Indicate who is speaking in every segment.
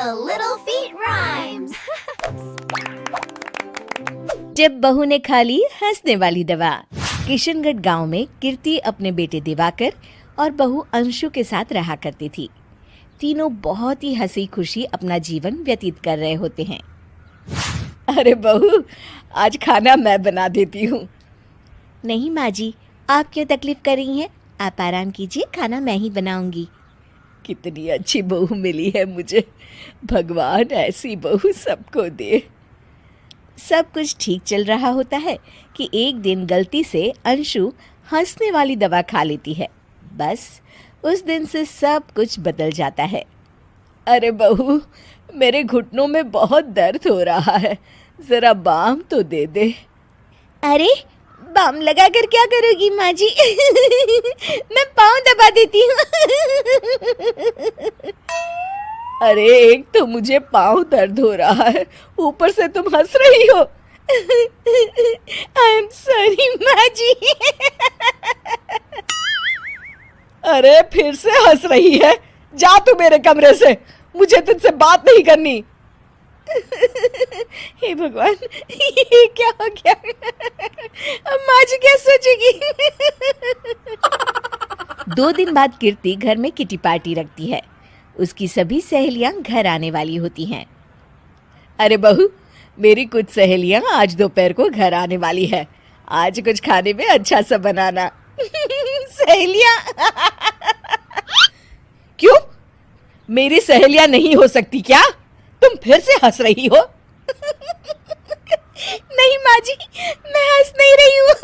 Speaker 1: The Little Feet Rhymes.
Speaker 2: जब बहू ने खा ली हंसने वाली दवा। किशनगढ़ गांव में कीर्ति अपने बेटे दिवाकर और बहू अंशु के साथ रहा करती थी। तीनों बहुत ही हंसी खुशी अपना जीवन व्यतीत कर रहे होते हैं। अरे बहू, आज खाना मैं बना देती हूँ। नहीं माँ जी, आप क्यों तकलीफ कर रही हैं? आप आराम कीजिए, खाना मैं ही बनाऊंगी। कितनी अच्छी बहू मिली है मुझे। भगवान ऐसी बहू सबको दे। सब कुछ ठीक चल रहा होता है कि एक दिन गलती से अंशु हंसने वाली दवा खा लेती है। बस उस दिन से सब कुछ बदल जाता है। अरे बहू, मेरे घुटनों में बहुत दर्द हो रहा है, जरा बाम तो दे दे। अरे बाम लगाकर क्या करोगी माँ जी? मैं पाँव दबा देती हूँ। अरे एक तो मुझे पाँव दर्द हो रहा है, ऊपर से तुम हंस रही हो। आई एम सॉरी माँ जी। अरे फिर से हंस रही है, जा तू मेरे कमरे से, मुझे तुझसे बात नहीं करनी। हे भगवान, ये क्या हो गया? अब माँ जी क्या सोचेगी? 2 दिन बाद कीर्ति घर में किटी पार्टी रखती है। उसकी सभी सहेलियां घर आने वाली होती हैं। अरे बहू, मेरी कुछ सहेलियां आज दोपहर को घर आने वाली है। आज कुछ खाने में अच्छा सा बनाना। सहेलियां? क्यों? मेरी सहेलियां नहीं हो सकती क्या? तुम फिर से हंस रही हो? नहीं माँ जी, मैं हंस नहीं रही हूँ।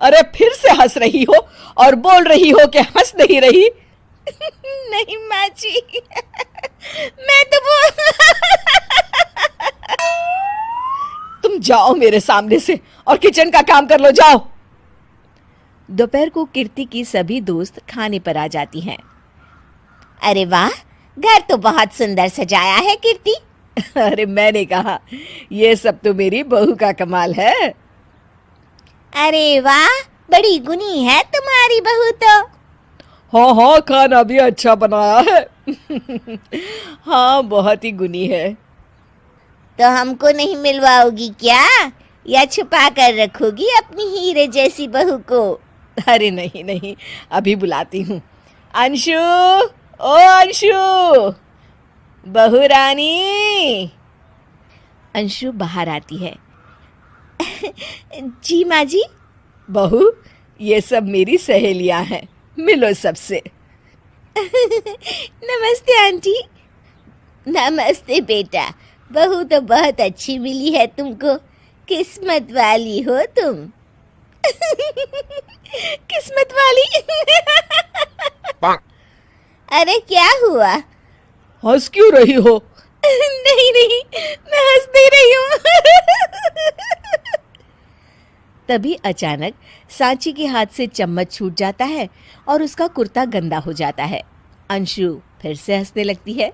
Speaker 2: अरे फिर से हंस रही हो और बोल रही हो कि हंस नहीं रही। नहीं माँ जी, मैं तो तुम जाओ मेरे सामने से और किचन का काम कर लो, जाओ। दोपहर को कीर्ति की सभी दोस्त खाने पर आ जाती हैं। अरे वाह, घर तो बहुत सुंदर सजाया है कीर्ति। अरे मैंने कहा, ये सब तो मेरी बहू का कमाल है। अरे वाह, बड़ी गुनी है तुम्हारी बहू तो। हाँ हाँ, खाना भी अच्छा बनाया है। हाँ, बहुत ही गुनी है। तो हमको नहीं मिलवाओगी क्या, या छुपा कर रखोगी अपनी हीरे जैसी बहू को? अरे नहीं नहीं, अभी बुलाती हूँ। अंशु, ओ अंशु, बहू रानी। अंशु बाहर आती है। जी माँ जी। बहू, ये सब मेरी सहेलियां हैं, मिलो सबसे। नमस्ते आंटी। नमस्ते बेटा, बहू तो बहुत अच्छी मिली है तुमको, किस्मत वाली हो तुम। किस्मत वाली? अरे क्या हुआ? हंस क्यों रही हो? नहीं नहीं, मैं हंस नहीं रही हूँ। तभी अचानक सांची के हाथ से चम्मच छूट जाता है और उसका कुर्ता गंदा हो जाता है। अंशु फिर से हंसने लगती है।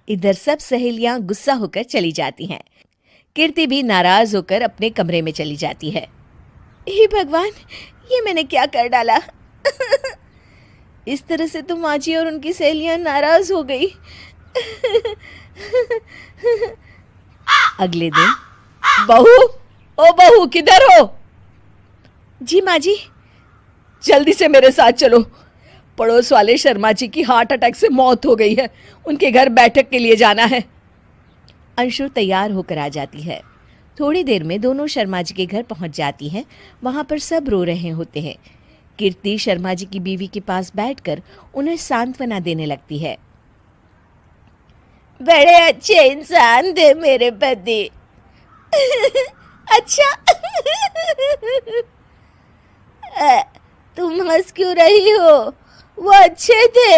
Speaker 2: इधर सब सहेलियां गुस्सा होकर चली जाती हैं। कीर्ति भी नाराज होकर अपने कमरे में चली जाती है। हे भगवान, ये मैंने क्या कर डाला? इस तरह से तो माँ जी और उनकी सहेलियां नाराज हो गई। अगले दिन, बहू, ओ बहू, किधर हो? जी माँ जी। जल्दी से मेरे साथ चलो, पड़ोस वाले शर्मा जी की हार्ट अटैक से मौत हो गई है, उनके घर बैठक के लिए जाना है। अंशु तैयार होकर आ जाती है। थोड़ी देर में दोनों शर्मा जी के घर पहुंच जाती हैं। वहां पर सब रो रहे होते हैं। कीर्ति शर्मा जी की बीवी के पास बैठकर उन्हें सांत्वना देने लगती है। बड़े अच्छे इंसान थे मेरे पति। अच्छा। तुम हंस क्यों रही हो? वो अच्छे थे।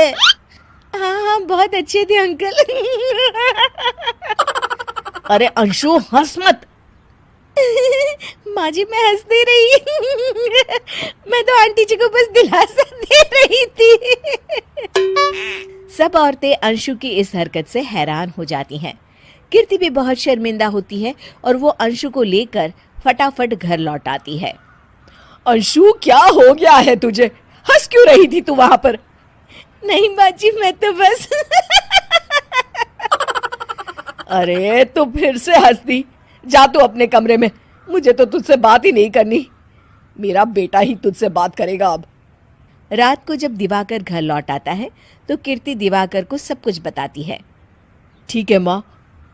Speaker 2: हाँ हाँ, बहुत अच्छे थे अंकल। अरे अंशु, हंस मत। माँ जी, मैं हंस नहीं रही। मैं तो आंटी जी को बस दिलासा दे रही थी। सब औरतें अंशु की इस हरकत से हैरान हो जाती हैं। कीर्ति भी बहुत शर्मिंदा होती है और वो अंशु को लेकर फटाफट घर लौट आती है।
Speaker 3: अंशु, क्या हो गया है तुझे? हंस क्यों रही थी तू वहां पर?
Speaker 2: नहीं बाजी, मैं तो बस
Speaker 3: अरे तू फिर से हंस दी। जा तू अपने कमरे में, मुझे तो तुझसे बात ही नहीं करनी। मेरा बेटा ही तुझसे बात करेगा अब।
Speaker 2: रात को जब दिवाकर घर लौट आता है तो कीर्ति दिवाकर को सब कुछ बताती है।
Speaker 3: ठीक है माँ,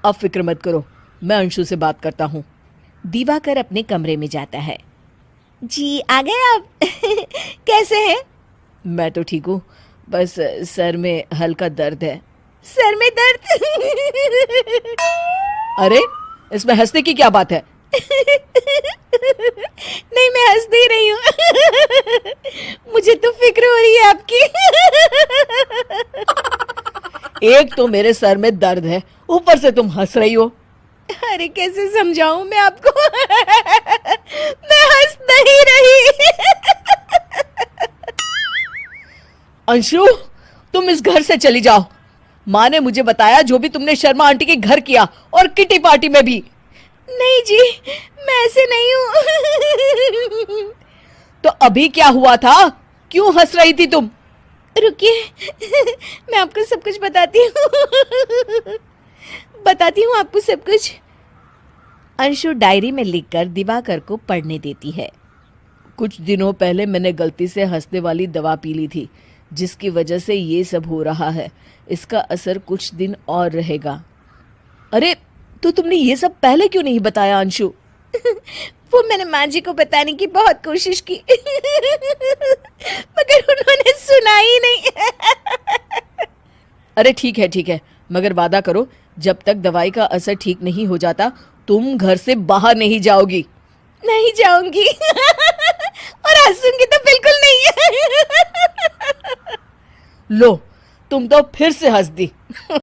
Speaker 3: अब फिक्र मत करो, मैं अंशु से बात करता हूँ।
Speaker 2: दिवाकर अपने कमरे में जाता है। जी आ गए आप? कैसे हैं?
Speaker 3: मैं तो ठीक हूँ, बस सर में हल्का दर्द है।
Speaker 2: सर में दर्द?
Speaker 3: अरे इसमें हंसने की क्या बात है?
Speaker 2: नहीं, मैं हंस नहीं रही हूँ। मुझे तो फिक्र हो रही है आपकी।
Speaker 3: एक तो मेरे सर में दर्द है, ऊपर से तुम हंस रही हो।
Speaker 2: अरे कैसे समझाऊं मैं आपको? मैं हंस नहीं रही।
Speaker 3: अंशु, तुम इस घर से चली जाओ। माँ ने मुझे बताया जो भी तुमने शर्मा आंटी के घर किया, और किटी पार्टी में भी।
Speaker 2: नहीं जी, मैं ऐसे नहीं हूँ।
Speaker 3: तो अभी क्या हुआ था? क्यों हंस रही थी तुम?
Speaker 2: रुकिए, मैं आपको सब कुछ बताती हूँ आपको सब कुछ। अंशु डायरी में लिखकर दिवाकर को पढ़ने देती है।
Speaker 3: कुछ दिनों पहले मैंने गलती से हंसने वाली दवा पी ली थी, जिसकी वजह से ये सब हो रहा है। इसका असर कुछ दिन और रहेगा। अरे तो तुमने ये सब पहले क्यों नहीं बताया अंशु?
Speaker 2: वो मैंने माँ जी को बताने की बहुत कोशिश की, मगर उन्होंने सुना ही नहीं।
Speaker 3: अरे ठीक है, मगर वादा करो, जब तक दवाई का असर ठीक नहीं हो जाता तुम घर से बाहर नहीं जाओगी।
Speaker 2: नहीं जाऊंगी। और हंसूंगी तो बिल्कुल नहीं।
Speaker 3: लो, तुम तो फिर से हंस दी।